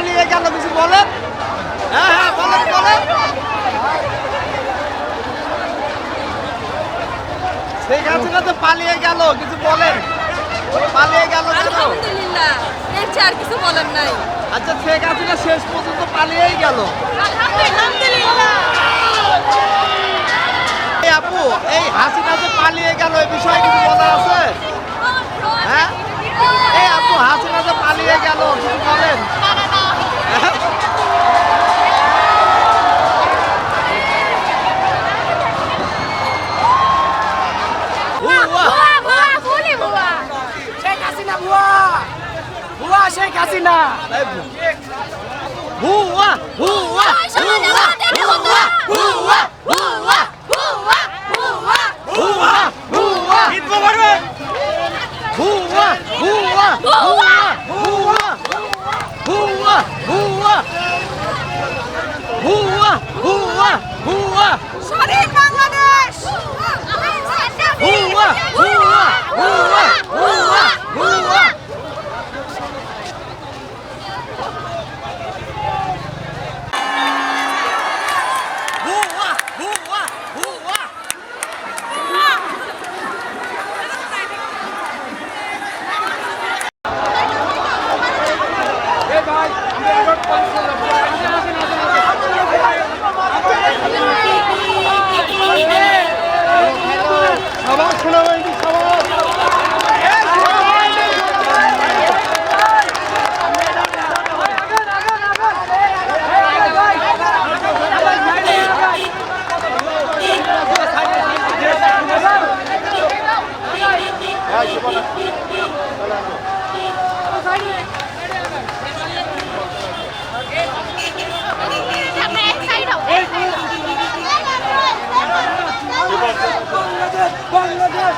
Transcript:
পালিয়ে গেল, কিছু বলেন। হ্যাঁ হ্যাঁ বলেন বলেন। শেখ হাসিনা তো পালিয়ে গেল, কিছু বলেন। পালিয়ে গেল কেন? আলহামদুলিল্লাহ, এর চেয়ে আর কিছু বলার নাই। আচ্ছা শেখ হাসিনা শেষ পর্যন্ত পালিয়েই গেল। আলহামদুলিল্লাহ। এই আপু, এই হাসিনা যে পালিয়ে গেল এই বিষয়ে কিছু বলার আছে? হ্যাঁ এই আপু, হাসিনা যে পালিয়ে গেল কিছু বলেন। হ্যাঁ? শেখ হাসিনা ভুয়া ভুয়া শেখ হাসিনা ভুয়া ভুয়া ভুয়া ভুয়া ভুয়া ভুয়া ভুয়া ভুয়া ঈদ মোবারক। ভুয়া ভুয়া ভুয়া ভুয়া ভুয়া ভুয়া ভুয়া ভুয়া ভুয়া স্বাধীন বাংলাদেশ। ভুয়া ভুয়া ভুয়া ভুয়া ভুয়া ভুয়া ভুয়া ভুয়া। সবার শোনা হয়নি, সবার বাংলাদেশ।